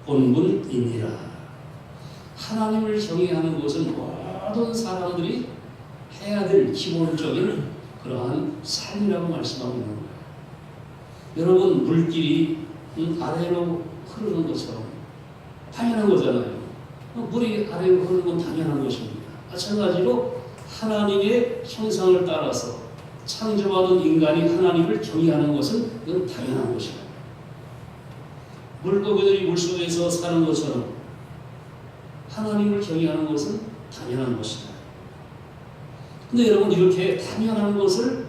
본분이니라. 하나님을 경외하는 것은 모든 사람들이 해야 될 기본적인 그러한 삶이라고 말씀하고 있는 거예요. 여러분, 물길이 아래로 흐르는 것처럼 당연한 거잖아요. 물이 아래로 흐르는 건 당연한 것입니다. 마찬가지로 하나님의 형상을 따라서 창조받은 인간이 하나님을 경외하는 것은 이건 당연한 것이에요. 물고기들이 물속에서 사는 것처럼 하나님을 경외하는 것은 당연한 것이다. 근데 여러분, 이렇게 당연한 것을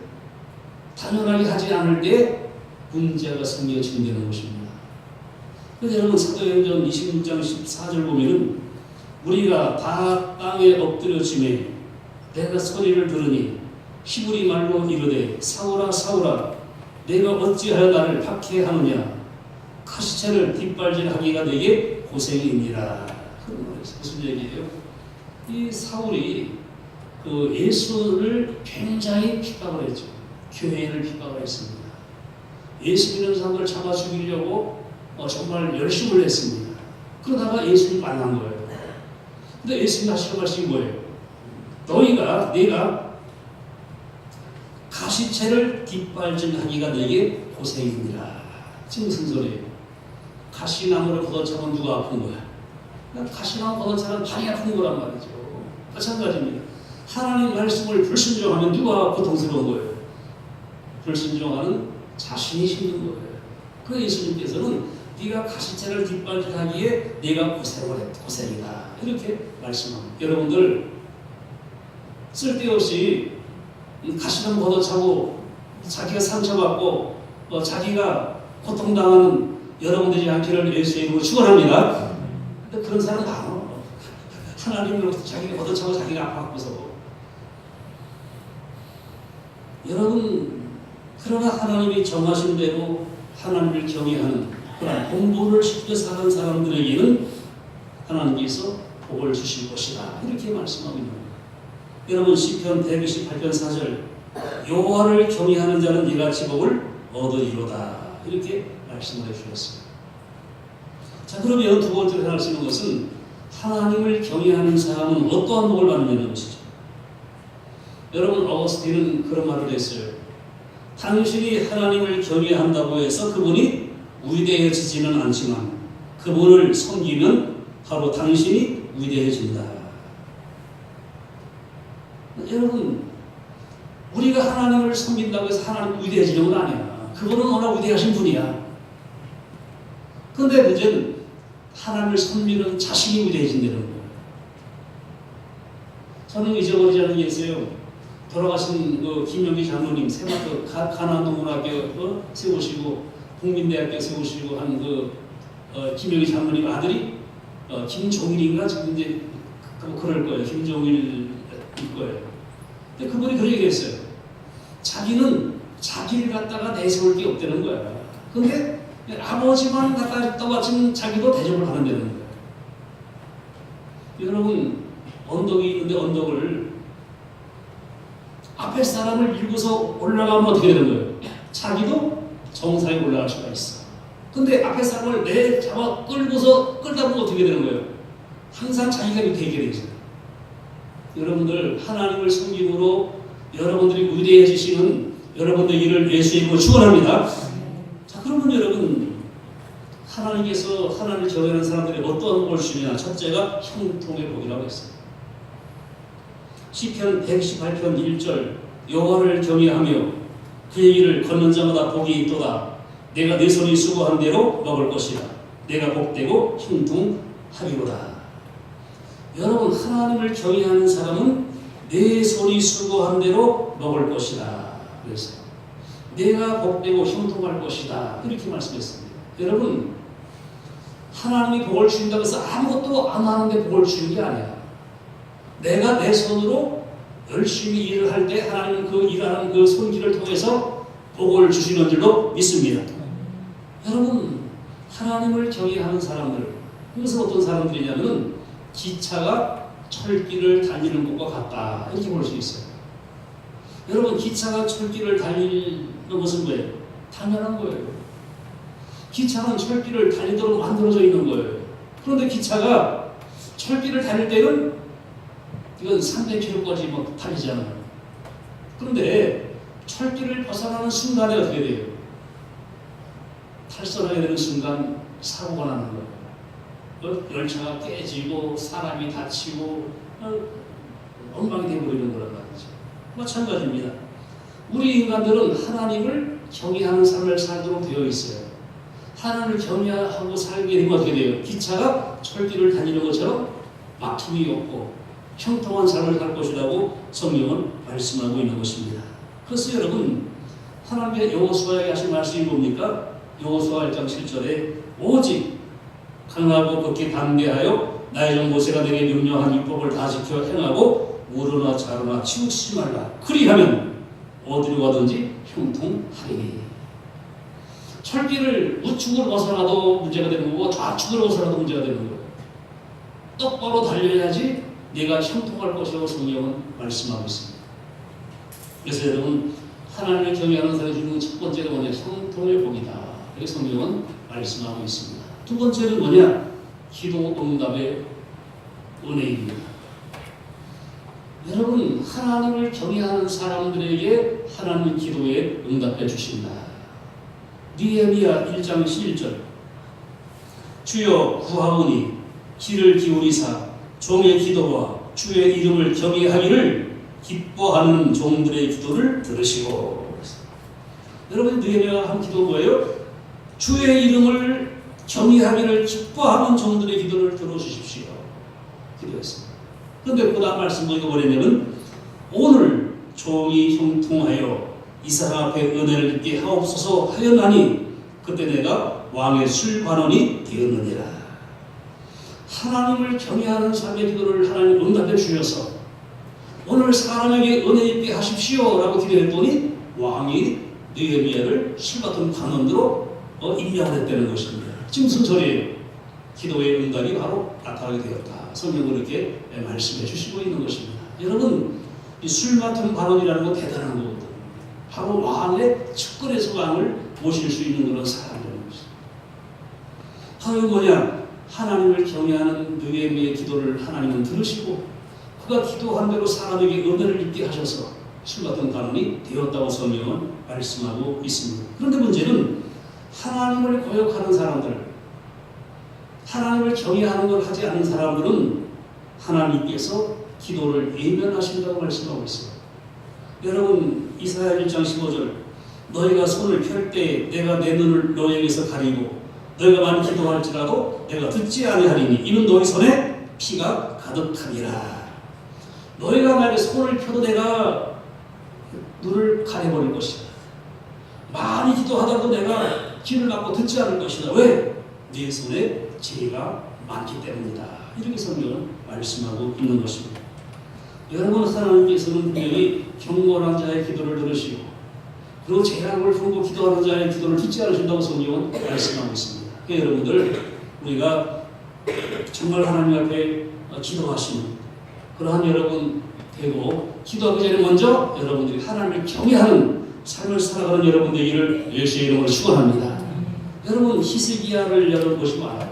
당연하게 하지 않을 때 문제가 생겨진다는 것입니다. 그래서 여러분, 사도행전 26장 14절 보면은 우리가 다 땅에 엎드려지매 내가 소리를 들으니 히브리 말로 이르되 사울아 사울아 내가 어찌하여 나를 박해하느냐 가시채를 뒷발질하기가 내게 고생이니라. 무슨 얘기예요? 이 사울이 그 예수를 굉장히 핍박을 했죠. 교회를 핍박을 했습니다. 예수 믿는 사람을 잡아 죽이려고 정말 열심을 했습니다. 그러다가 예수님 만난 거예요. 근데 예수님 하시는 말씀이 뭐예요? 내가 가시채를 뒷발질하기가 내게 고생이니라. 지금 무슨 소리예요? 가시나무를 걷어차면 누가 아픈 거야? 가시나무 걷어차면 발이 아픈 거란 말이죠. 마찬가지입니다. 하나님 말씀을 불순종하면 누가 고통스러운 거예요? 불순종하는 자신이 힘든 거예요. 그래서 예수님께서는 네가 가시채를 뒷발질하기에 네가 고생이다. 이렇게 말씀합니다. 여러분들 쓸데없이 가시나무 걷어차고 자기가 상처받고 자기가 고통당하는 여러분들이 않기를 예수의 이름으로 축원합니다. 근데 그런 사람 많아. 하나님으로부터 자기가 걷어차고 자기가 아파서. 여러분, 그러나 하나님이 정하신 대로 하나님을 경외하는 그런 공부를 쉽게 사는 사람들에게는 하나님께서 복을 주실 것이다. 이렇게 말씀하고 있는 거예요. 여러분, 시편 128편 4절 여호와를 경외하는 자는 이같이 복을 얻으리로다. 이렇게 말씀을 해주셨습니다. 자, 그러면 두 번째로 생각할 수 있는 것은 하나님을 경외하는 사람은 어떠한 복을 받느냐는 것이죠. 여러분, 어거스틴은 그런 말을 했어요. 당신이 하나님을 경외한다고 해서 그분이 위대해지지는 않지만 그분을 섬기면 바로 당신이 위대해진다. 여러분, 우리가 하나님을 섬긴다고 해서 하나님 위대해지는 건 아니야. 그분은 워낙 위대하신 분이야. 그런데 문제는 하나님을 섬기는 자신이 위대해진다는 거예요. 저는 잊어버리지 않는 게 있어요. 돌아가신 그 김영기 장로님 세마트 가나안동문학교 세우시고 국민대학교 세우시고 한 그 김영기 장로님 아들이 김종일인가 지금 이제 그럴 거예요. 김종일일 거예요. 근데 그분이 그런 얘기를 했어요. 자기는 자기를 갖다가 내세울 게 없다는 거야. 근데 아버지만 갖다 떠받치면 자기도 대접을 받는다는 거예요. 여러분, 언덕이 있는데 언덕을 앞에 사람을 밀고서 올라가면 어떻게 되는 거예요? 자기도 정상에 올라갈 수가 있어. 근데 앞에 사람을 잡아 끌고서 끌다 보면 어떻게 되는 거예요? 항상 자기가 밑에 있게 되죠. 여러분들, 하나님을 섬김으로 여러분들이 위대해지시는 여러분들 일을 예수의 이름으로 축원합니다. 자, 그러면 여러분, 하나님께서 하나님을 경외하는 사람들이 어떠한 복을 주느냐? 첫째가 형통의 복이라고 했어요. 시편 118편 1절 여호와를 경외하며 그의 길을 걷는 자마다 복이 있도다. 내가 내 손이 수고한 대로 먹을 것이다. 내가 복되고 형통하리로다. 여러분, 하나님을 경외하는 사람은 내 손이 수고한 대로 먹을 것이다. 그래서 내가 복되고 형통할 것이다. 이렇게 말씀했습니다. 여러분, 하나님이 복을 주신다고 해서 아무것도 안 하는데 복을 주는 게 아니야. 내가 내 손으로 열심히 일을 할 때 하나님은 그 일하는 그 손길을 통해서 복을 주시는 줄로 믿습니다. 여러분, 하나님을 경외하는 사람들, 그것은 어떤 사람들이냐면 기차가 철길을 달리는 것과 같다. 이렇게 볼 수 있어요. 여러분, 기차가 철길을 달리는 것은 뭐예요? 당연한 거예요. 기차는 철길을 달리도록 만들어져 있는 거예요. 그런데 기차가 철길을 다닐 때는 이건 300km까지 막 달리잖아요. 그런데 철길을 벗어나는 순간에 어떻게 돼요? 탈선하게 되는 순간 사고가 나는 거예요. 열차가 깨지고 사람이 다치고 엉망이 되어버리는 거란 말이죠. 마찬가지입니다. 우리 인간들은 하나님을 경외하는 삶을 살도록 되어 있어요. 하나님을 경외하고 살게 되면 어떻게 돼요? 기차가 철길을 다니는 것처럼 막힘이 없고 형통한 삶을 살 것이라고 성경은 말씀하고 있는 것입니다. 그래서 여러분, 하나님의 여호수아에게 하신 말씀이 뭡니까? 여호수아 1장 7절에 오직 강하고 극히 담대하여 나의 종 모세가 내게 명령한 율법을 다 지켜 행하고 우르나 자르나 치우치지 말라. 그리하면 어디로 가든지 형통하리니. 철길을 우측으로 벗어나도 문제가 되는 거고 좌측으로 벗어나도 문제가 되는 거예요. 똑바로 달려야지 내가 형통할 것이라고 성경은 말씀하고 있습니다. 그래서 여러분, 하나님을 경외하는 사람이 주는 첫 번째가 뭐냐? 형통의 복이다. 이렇게 성경은 말씀하고 있습니다. 두 번째는 뭐냐? 기도 응답의 은혜입니다. 여러분, 하나님을 경외하는 사람들에게 하나님은 기도에 응답해 주신다. 느헤미야 1장 11절 주여 구하오니 귀를 기울이사 종의 기도와 주의 이름을 경외하기를 기뻐하는 종들의 기도를 들으시고. 여러분, 느헤미야가 한 기도 뭐예요? 주의 이름을 경외하기를 기뻐하는 종들의 기도를 들어주십시오. 기도했습니다. 그런데 그 다음 말씀 뭐가 뭐냐면 오늘 종이 형통하여 이 사람 앞에 은혜를 입게 하옵소서 하였나니 그때 내가 왕의 술관원이 되었느니라. 하나님을 경외하는 삶의 기도를 하나님 응답해 주셔서 오늘 사람에게 은혜 입게 하십시오 라고 기도했더니 왕이 느헤미야를 술같은 관원으로 임명을 했다는 것입니다. 지금 무슨 소리예요? 기도의 응답이 바로 나타나게 되었다. 성경으로 이렇게 말씀해 주시고 있는 것입니다. 여러분, 이 술 맡은 관원이라는 건 대단한 거거든요. 바로 왕의 측근에서 왕을 모실 수 있는 그런 사람들인 것입니다. 하여 뭐냐? 하나님을 경외하는 느헤미야의 기도를 하나님은 들으시고 그가 기도한 대로 사람에게 은혜를 입게 하셔서 술 같은 관원이 되었다고 성경은 말씀하고 있습니다. 그런데 문제는 하나님을 거역하는 사람들, 하나님을 경외하는 걸 하지 않는 사람들은 하나님께서 기도를 외면하신다고 말씀하고 있어요. 여러분, 이사야 1장 15절 너희가 손을 펼 때 내가 내 눈을 너희에게서 가리고 너희가 많이 기도할지라도 내가 듣지 아니하리니 이는 너희 손에 피가 가득하니라. 너희가 만약에 손을 펴도 내가 눈을 가려버릴 것이다. 많이 기도하다도 내가 귀를 막고 듣지 않을 것이다. 왜? 네 손에 죄가 많기 때문이다. 이렇게 성경은 말씀하고 있는 것입니다. 여러분, 하나님께서는 분명히 경건한 자의 기도를 들으시고 그리고 재앙을 품고 기도하는 자의 기도를 듣지 않으신다고 성경은 말씀하고 있습니다. 그러니까 여러분들, 우리가 정말 하나님 앞에 기도하시는 그러한 여러분 되고 기도하기 전에 먼저 여러분들이 하나님을 경외하는 삶을 살아가는 여러분 되기를 예수의 이름으로 축원합니다. 여러분, 히스기야를 여러분 보시면 알아요.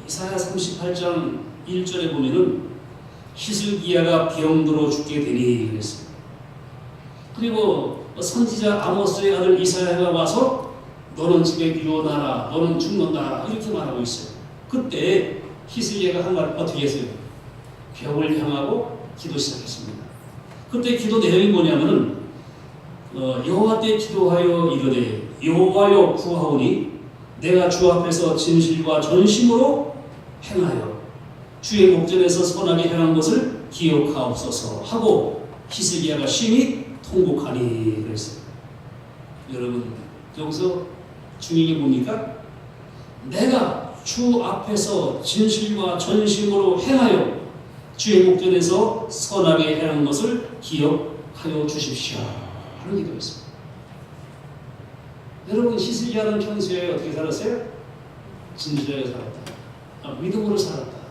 이사야 38장 1절에 보면은 히스기야가 병들어 죽게 되니 그랬어요. 그리고 선지자 아모스의 아들 이사야가 와서 너는 집에 유언하라, 너는 죽는다 이렇게 말하고 있어요. 그때 히스기야가 한 말 어떻게 했어요? 벽을 향하고 기도 시작했습니다. 그때 기도 내용이 뭐냐면은 여호와 때 기도하여 이르되 여호와여 구하오니 내가 주 앞에서 진실과 전심으로 행하여 주의 목전에서 선하게 행한 것을 기억하옵소서 하고 히스기야가 심히 통곡하니 그랬어요. 여러분, 여기서 중요한 게 뭡니까? 내가 주 앞에서 진실과 전심으로 행하여 주의 목전에서 선하게 행한 것을 기억하여 주십시오 하는 기도였습니다. 여러분, 히스기야는 평소에 어떻게 살았어요? 진실하게 살았다. 믿음으로 살았다.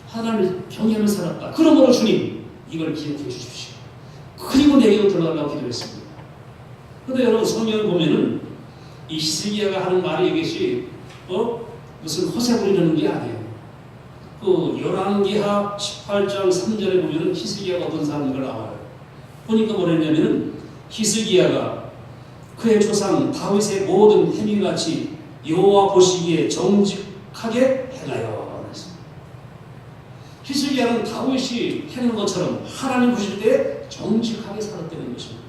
하나님을 경외하며 살았다. 그러므로 주님, 이걸 기억해 주십시오. 그리고 내게로 들어가려고 기도했습니다. 그런데 여러분, 성경을 보면은 이 히스기야가 하는 말이 이것이 무슨 허세 부리는 게 아니에요. 그 열왕기하 18장 3절에 보면 히스기야가 어떤 사람인가 나와요. 보니까 뭐랬냐면은 히스기야가 그의 조상 다윗의 모든 행위같이 여호와 보시기에 정직하게 행하여. 히스기야는 다윗이 행한 것처럼 하나님 보실 때 정직하게 살았다는 것입니다.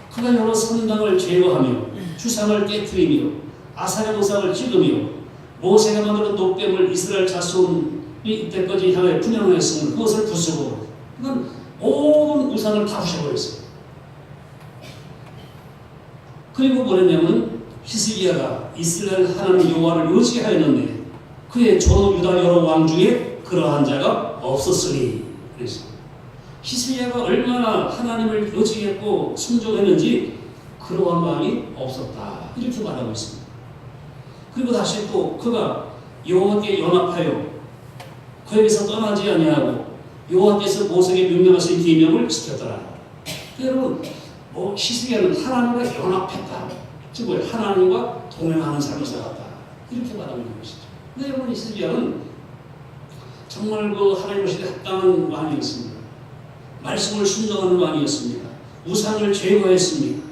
그가 여러 선당을 제거하며 주상을 깨뜨리며 아사랴 우상을 찍으며 모세가 만든 녹뱀을 이스라엘 자손이 이때까지 향해 분양하였으므로 그것을 부수고, 그건 모든 우상을 다 부셔버렸어요. 그리고 뭐랬냐면 히스기야가 이스라엘 하나님 여호와를 의지하였는데 그의 전 유다 여러 왕 중에 그러한 자가 없었으니. 그래서 히스기야가 얼마나 하나님을 의지했고 순종했는지 그러한 마음이 없었다, 이렇게 말하고 있습니다. 그리고 다시 또 그가 여호와께 연합하여 그에게서 떠나지 아니하고 여호와께서 모세에게 명령하신 계명을 지켰더라. 여러분, 히스기야는 하나님과 연합했다, 즉 하나님과 동행하는 삶을 살았다, 이렇게 말하고 있는 것이죠. 근데 여러분, 히스기야는 정말 그 하나님 보시기에 합당한 왕이었습니다. 말씀을 순종하는 왕이었습니다. 우상을 제거했습니다.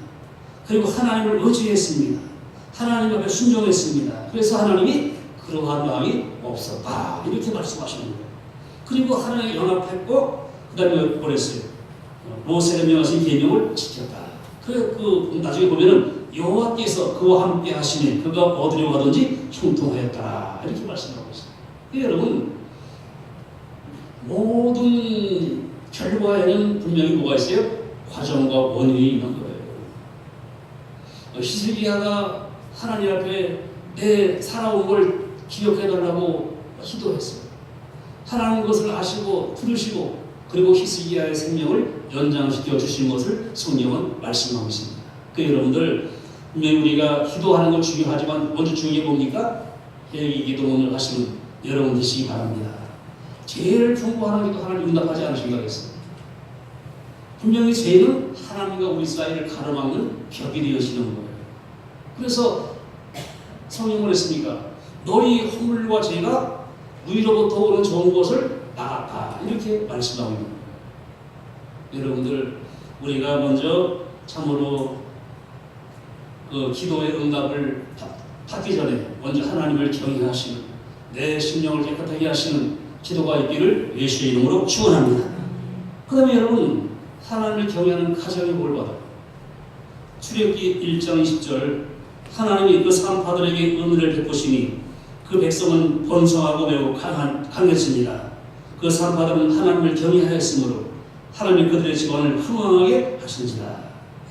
그리고 하나님을 의지했습니다. 하나님 앞에 순종했습니다. 그래서 하나님이 그러한 마음이 없었다, 이렇게 말씀하시는 거예요. 그리고 하나님과 연합했고 그 다음에 뭐랬어요? 모세가 명하신 계명을 지켰다. 그 나중에 보면은 여호와께서 그와 함께 하시니 그가 어디로 가든지 형통하였다, 이렇게 말씀하고 있어요. 여러분, 모든 결과에는 분명히 뭐가 있어요? 과정과 원인이 있는 거예요. 히스기야가 하나님 앞에 내 살아온 걸 기억해달라고 기도했어요. 하나님 것을 아시고 들으시고 그리고 히스기야의 생명을 연장시켜 주신 것을 성경은 말씀하고 있습니다. 그 여러분들, 분명히 우리가 기도하는 건 중요하지만 먼저 중요한 게 뭡니까? 회개 기도문을 하시는 여러분 되시기 바랍니다. 제일 중요한 기도 하나님 응답하지 않으신가 했어요. 분명히 죄는 하나님과 우리 사이를 가로막는 벽이 되어지는 거예요. 그래서 성경은 했습니까? 너희 허물과 죄가 위로부터 오는 좋은 것을 나갔다, 이렇게 말씀하고 있는 거예요. 여러분들, 우리가 먼저 참으로 그 기도의 응답을 받기 전에 먼저 하나님을 경외하시는, 내 심령을 깨끗하게 하시는 기도가 있기를 예수의 이름으로 축원합니다. 그 다음에 여러분, 하나님을 경외하는 가정이 뭘 받아요? 출애굽기 1장 20절, 하나님이 그 산파들에게 은혜를 베푸시니 그 백성은 번성하고 매우 강했습니다. 그 산파들은 하나님을 경외하였으므로 하나님이 그들의 집안을 흥왕하게 하신지라.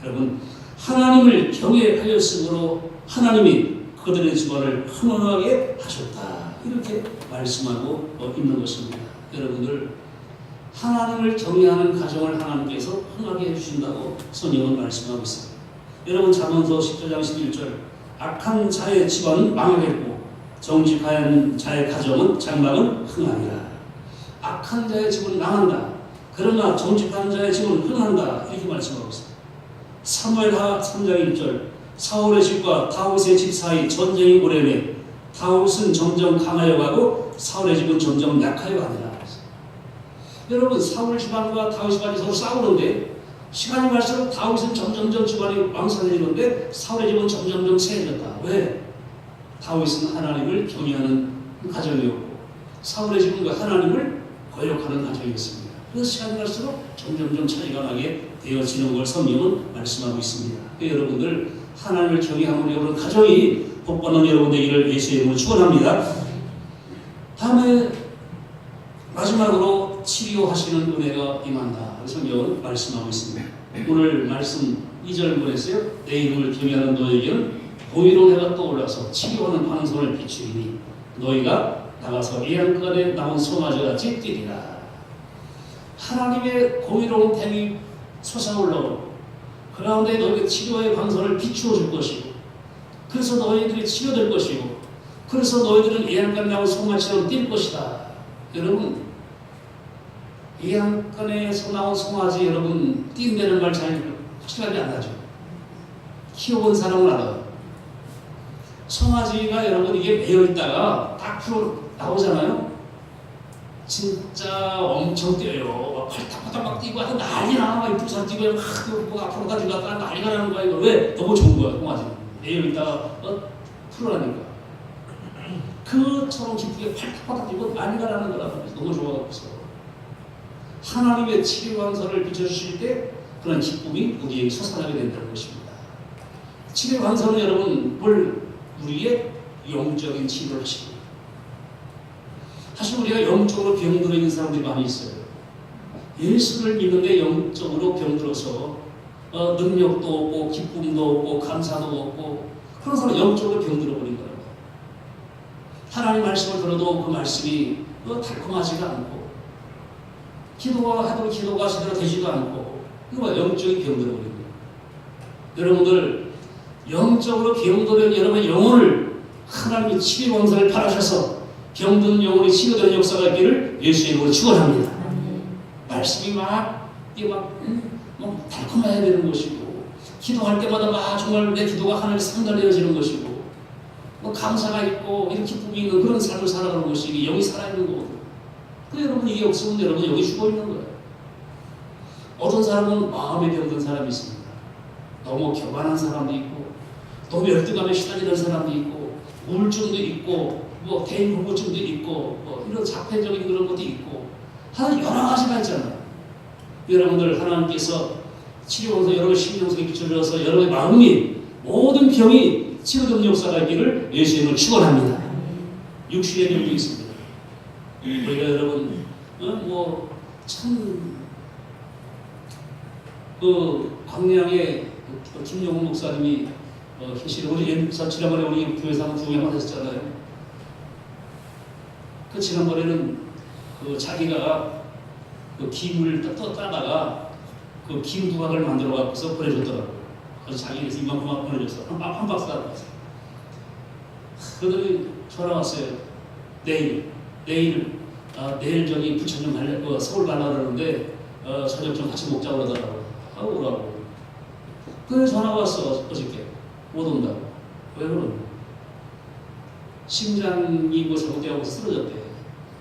여러분, 하나님을 경외하였으므로 하나님이 그들의 집안을 흥왕하게 하셨다, 이렇게 말씀하고 있는 것입니다. 여러분들, 하나님을 경외하는 가정을 하나님께서 흥하게 해주신다고 성경은 말씀하고 있습니다. 여러분, 잠언서 10장 11절, 악한 자의 집안은 망하겠고 정직한 자의 가정은 장막은 흥하리라. 악한 자의 집은 망한다, 그러나 정직한 자의 집은 흥한다, 이렇게 말씀하고 있습니다. 사무엘하 3장 1절, 사울의 집과 다윗의 집 사이 전쟁이 오래매 다윗은 점점 강하여 가고 사울의 집은 점점 약하여 가니라. 여러분, 사울 집안과 다윗 집안이 서로 싸우는데 시간이 갈수록 다윗은 점점점 집안이 왕성해지는데 사울의 집은 점점점 세해졌다. 왜? 다윗은 하나님을 경외하는 가정이었고 사울의 집은 하나님을 거역하는 가정이었습니다. 그래서 시간이 갈수록 점점점 차이가 나게 되어지는 걸 성경은 말씀하고 있습니다. 여러분들, 하나님을 경외함으로 여러분 가정이 복받는 여러분 되기를 예수의 이름으로 축원합니다. 다음에 마지막으로 치료하시는 은혜가 임한다, 성경은 말씀하고 있습니다. 오늘 말씀 2절 뭐랬어요? 내 이름을 경외하는 너에게는 보이로운 해가 떠올라서 치료하는 방송을 비추리니 너희가 나가서 예언간에 나온 송아지같이 뛰리라. 하나님의 공의로운 뱀이 솟아올라오고 그 가운데 너희에게 치료의 방송을 비추어 줄 것이고 그래서 너희들이 치료될 것이고 그래서 너희들은 예언간에 나온 송아지처럼 뛸 것이다. 여러분, 예언간에서 나온 송아지 여러분 뛴다는 말 잘 확실하게 안 하죠. 키워본 사람은 알아요. 송아지가 여러분 이게 매여 있다가 딱 풀어 나오잖아요. 진짜 엄청 뛰어요. 막 팔딱팔딱 막 뛰고 하여튼 난리나. 막 부산 뛰고 막 뭐 앞으로 가지고 갔다가 난리가 나는 거야. 이거 왜? 너무 좋은 거야. 송아지는. 매여 있다가 풀어라니까. 그처럼 기쁘게 팔딱팔딱 뛰고 난리가 나는 거라고. 너무 좋아서 하나님의 치료관서를 비춰주실 때 그런 기쁨이 우리에게 솟아나게 된다는 것입니다. 치료관서는 여러분 우리의 영적인 치료를 하십니다. 사실 우리가 영적으로 병들어 있는 사람들이 많이 있어요. 예수를 믿는데 영적으로 병들어서 능력도 없고 기쁨도 없고 감사도 없고 그런 사람 영적으로 병들어 버린 거예요. 하나님 말씀을 들어도 그 말씀이 달콤하지가 않고 기도가 하도 기도가 제대로 되지도 않고 이거 영적인 병들어 버린 거예요. 여러분들 영적으로 병들은 여러분의 영혼을 하나님의 치료원사를 바라셔서 병든 영혼이 치료되는 역사가 있기를 예수의 이름으로 축원합니다. 말씀이 막 달콤해야 되는 것이고 기도할 때마다 막 정말 내 기도가 하나님께 상달되어지는 것이고 감사가 있고 이런 기쁨이 있는 그런 삶을 살아가는 것이 영이 살아있는 거거든요. 그 여러분 이게 없으면 여러분 영이 죽어있는 거예요. 어떤 사람은 마음에 병든 사람이 있습니다. 너무 교만한 사람도 있고 너무 열등감에 시달리는 사람도 있고 우울증도 있고 대인 공포증도 있고 이런 자폐적인 그런 것도 있고 하여튼 여러 가지가 있잖아요. 여러분들 하나님께서 치료원서 여러분 심령속에 비춰주셔서 여러분의 마음이 모든 병이 치료되는 역사가 있기를 예수의 이름으로 축원합니다. 육신의 병이 있습니다. 우리가 여러분 참 광양의 김용훈 목사님이 계시는 우리 지난번에 우리 교회에서 한번 구경을 하셨잖아요. 그 지난번에는 자기가 기물을 따다가 기름 두각을 만들어 갖고서 보내줬더라고요. 그래서 자기에서 이만큼 보내줬어. 한 박스 따라갔어요. 그러더니 전화 왔어요. 내일 저기 부천점 서울 가려고 그러는데 저녁 좀 같이 먹자고 그러더라고요. 오라고. 그래서 전화가 왔어. 어저께 못 온다고. 왜 그러냐? 심장이 잘못되고 쓰러졌대.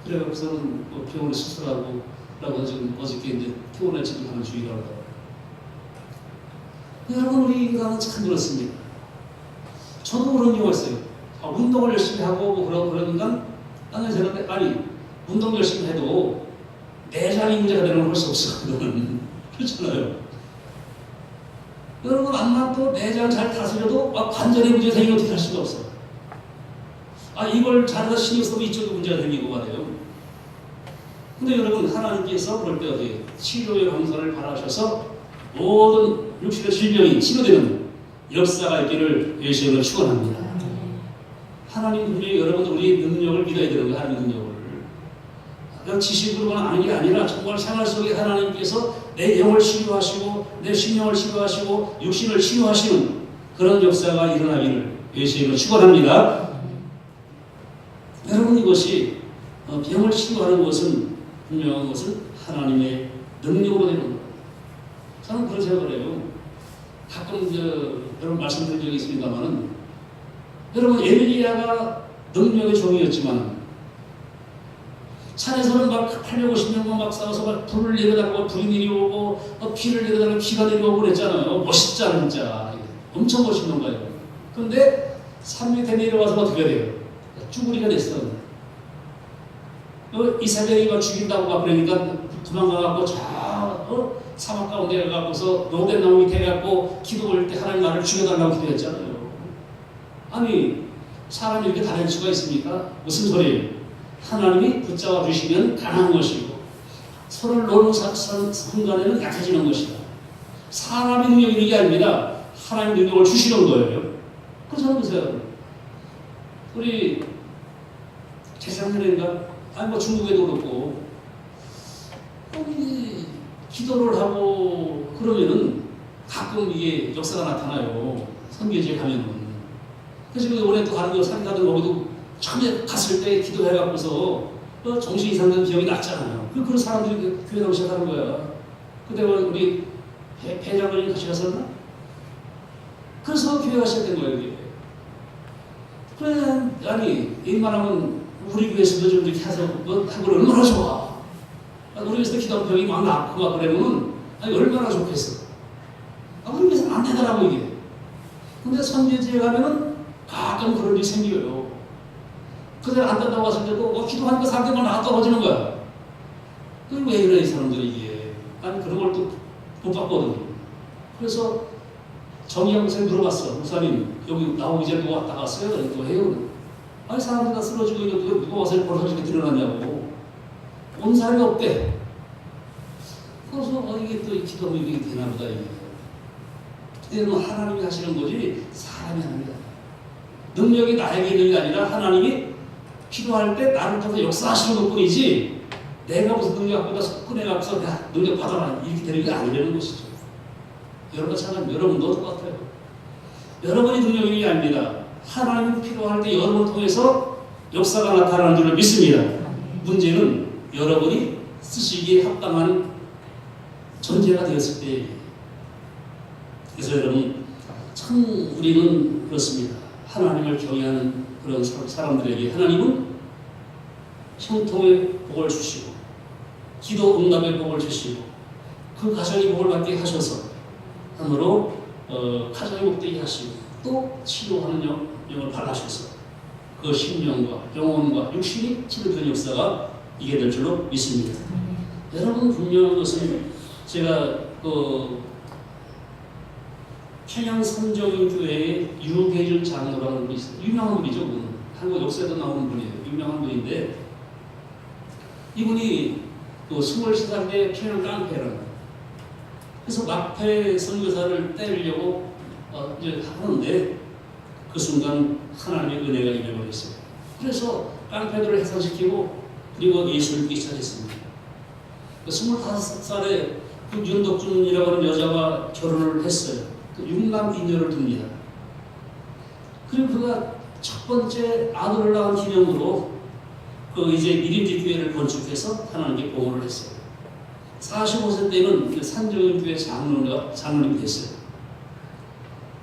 그래서는 병원에 수술하고 라고 지금 어저께 이제 퇴원을 지금 하는 주의가 하더라고요. 여러분 우리 인간은 참 그렇습니다. 저도 그런 경우가 있어요. 운동을 열심히 하고 그런 인간 나는 생각해 아니 운동 열심히 해도 내장이 문제가 되는 걸 할 수 없어. 그렇잖아요. 여러분 암만 또 내장을 잘 다스려도 관절에 문제가 생기면 어떻게 할 수가 없어. 이걸 잘해서 신경 쓰면 이쪽에 문제가 생기고 말이에요. 근데 여러분 하나님께서 그럴 때 어디 치료의 강사를 바라셔서 모든 육신의 질병이 치료되는 역사가 있기를 예수의 이름으로 축원합니다. 하나님 분명히 여러분들 우리의 능력을 믿어야 되는 거예요. 하나님 능력을. 그냥 지식으로만 아는 게 아니라 정말 생활 속에 하나님께서 내 영을 치료하시고 내 심령을 치료하시고 육신을 치료하시는 그런 역사가 일어나기를 예수의 이름으로 축원합니다. 여러분 이것이 병을 치료하는 것은 분명한 것은 하나님의 능력으로 되는 겁니다. 저는 그런 생각을 해요. 가끔 여러분 말씀드린 적이 있습니다만은 여러분 엘리야가 능력의 종이었지만 산에서는 막 850명만 막 싸워서 막 불을 내려달라고 불이 내려오고 피를 내려달라고 피가 내려오고 그랬잖아요. 멋있잖아 진짜. 엄청 멋있는 거예요. 그런데 산 밑에 내려와서 어떻게 돼요? 쭈구리가 됐어. 이사벨이 죽인다고 막 그러니까 도망가갖고 사막 가운데 가갖고서 로덴 나무 밑에 가갖고 기도 올 때 하나님 나를 죽여달라고 기도했잖아요. 아니 사람이 이렇게 다를 수가 있습니까? 무슨 소리예요? 하나님이 붙잡아 주시면 강한 것이고 서로를 노는 순간에는 약해지는 것이다. 사람의 능력이 있는 게 아닙니다. 하나님의 능력을 주시는 거예요. 그래서 저는 보세요. 우리 재작년인가? 중국에도 그렇고 기도를 하고 그러면은 가끔 이게 역사가 나타나요. 선교지에 가면은. 그래서 올해 또 가는 거 산가들 거기도 처음에 갔을 때 기도해갖고서 정신 이상된 비용이 났잖아요. 그런 사람들이 교회 나오기 시작하는 거야. 그때 우리 배장관이 같이 갔었나? 그래서 교회가 시작된 거예요. 이게. 그래, 아니, 웬만하면 우리 교회에서도 좀 이렇게 해서 하고 얼마나 좋아. 우리 교회에서 기도하면 병이 막 낫고 막 그러면은, 아니, 얼마나 좋겠어. 우리 교회에서는 안 되더라고, 이게. 근데 선교지에 가면은 가끔 그런 일이 생겨요. 그들 안 된다고 왔을 때도 기도하니까 사람들만 나가 떨어지는 거야. 그게 왜 그래, 이 사람들이 이게. 난 그런 걸 또 못 봤거든. 그래서 정의영 목사님 물어봤어. 목사님, 여기 나오기 전에 누가 왔다 갔어요? 또 해요. 아니, 사람들 다 쓰러지고 이거 누가 와서 벌어지게 드러났냐고. 온 사람이 없대. 그래서 이게 또 기도하면 이게 되나 보다, 이게. 근데 하나님이 하시는 거지, 사람이 하는 게 아니야. 능력이 나에게 있는 게 아니라 하나님이 기도할 때 나를 통해서 역사하시는 것 뿐이지, 내가 무슨 능력 갖고 나서 꺼내갖고서 야, 능력 받아라. 이렇게 되는 게 아니라는 것이죠. 여러분 참, 여러분도 똑같아요. 여러분이 능력 있는 게 아닙니다. 하나님이 필요할 때 여러분을 통해서 역사가 나타나는 줄을 믿습니다. 문제는 여러분이 쓰시기에 합당한 존재가 되었을 때. 그래서 여러분, 참 우리는 그렇습니다. 하나님을 경외하는 그런 사람들에게 하나님은 형통의 복을 주시고 기도 응답의 복을 주시고 그 가정이 복을 받게 하셔서 함으로 가정이 복되게 하시고 또 치료하는 영을 발하셔서 그 심령과 영혼과 육신이 치료되는 역사가 이게 될 줄로 믿습니다. 여러분 분명한 것은 제가 평양 선정교회의 유계준 장로라는 분이 있어요. 유명한 분이죠. 한국 역사에도 나오는 분이에요. 유명한 분인데 이분이 23살 때 평양 깡패라는 그래서 막패 선교사를 때리려고 이제 하는데 그 순간 하나님의 은혜가 임해버렸어요. 그래서 깡패들을 해산시키고 그리고 예수를 믿기 시작했습니다. 25살에 그 윤덕준이라고 하는 여자가 결혼을 했어요. 그 6남 2녀를 둡니다. 그리고 그가 첫 번째 아들을 낳은 기념으로 그 이제 미림지 교회를 건축해서 하나님께 봉헌을 했어요. 45세 때는 산정인 교회 장로님이 됐어요.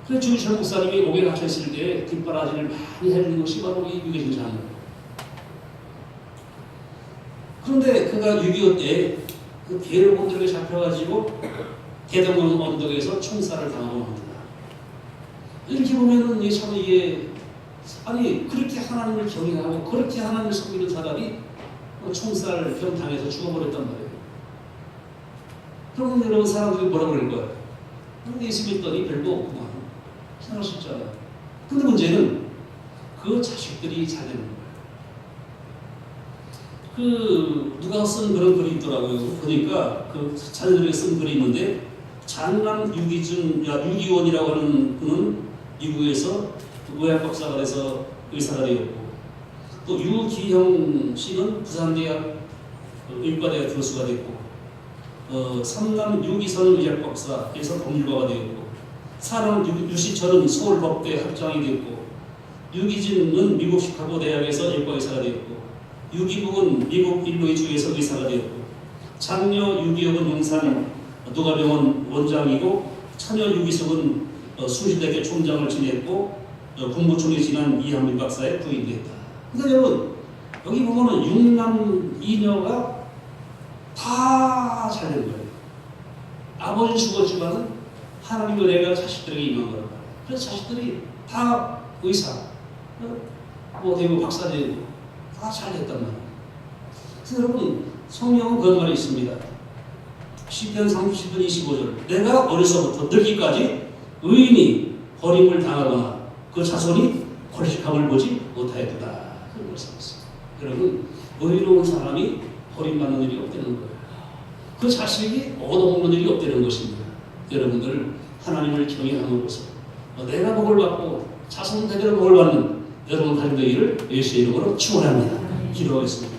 그래서 주기철 목사님이 옥에 갇혀 있을 때 뒷바라지를 많이 해주는 것이 바로 이 유계준 장로예요. 그런데 그가 6.25 때 그 괴뢰범들에게 잡혀가지고 대동강 언덕에서 총살을 당하고 합니다. 이렇게 보면은 참 이게 아니 그렇게 하나님을 경외하고 그렇게 하나님을 섬기는 사람이 총살 병 당해서 죽어버렸단 말이에요. 그러면 여러분 사람들이 뭐라 그럴 거예요? 예수 믿더니 별거 없구만. 생각할 수 있잖아요. 근데 문제는 그 자식들이 잘 되는 거예요. 누가 쓴 그런 글이 있더라고요. 보니까 그 자녀들에게 쓴 글이 있는데 장남 유기원이라고 하는 그는 미국에서 의학박사가 돼서 의사가 되었고 또 유기형 씨는 부산대학 의과대학 교수가 됐고 삼남 유기선 의학박사에서 법률가가 되었고 사남 유시철은 서울법대 학장이 되었고 유기진은 미국 시카고 대학에서 의과 의사가 되었고 유기북은 미국 일로이주에서 의사가 되었고 장녀 유기혁은 용산 누가병원 원장이고 처녀 유기석은 수시대교 총장을 지냈고 국무총리 지난 이한민 박사의 부인도 했다. 그러니까 여러분 여기 보면은 6남 2녀가 다 잘된 거예요. 아버지 죽었지만은 하나님의 은혜가 자식들에게 임한 거라고. 그래서 자식들이 다 의사, 되고 박사 되고 다 잘됐단 말이에요. 그래서 여러분 성경은 그런 말이 있습니다. 시편 30편 25절 내가 어려서부터 늙기까지 의인이 버림을 당하거나 그 자손이 권식함을 보지 못하였다. 그런 말씀이 있어요. 여러분 의로운 사람이 버림받는 일이 없다는 거예요. 그 자식이 얻어먹는 일이 없다는 것입니다. 여러분들 하나님을 경외함으로써 내가 복을 받고 자손 대대로 복을 받는 여러분 가정 되기를 예수의 이름으로 축원합니다. 기도하겠습니다.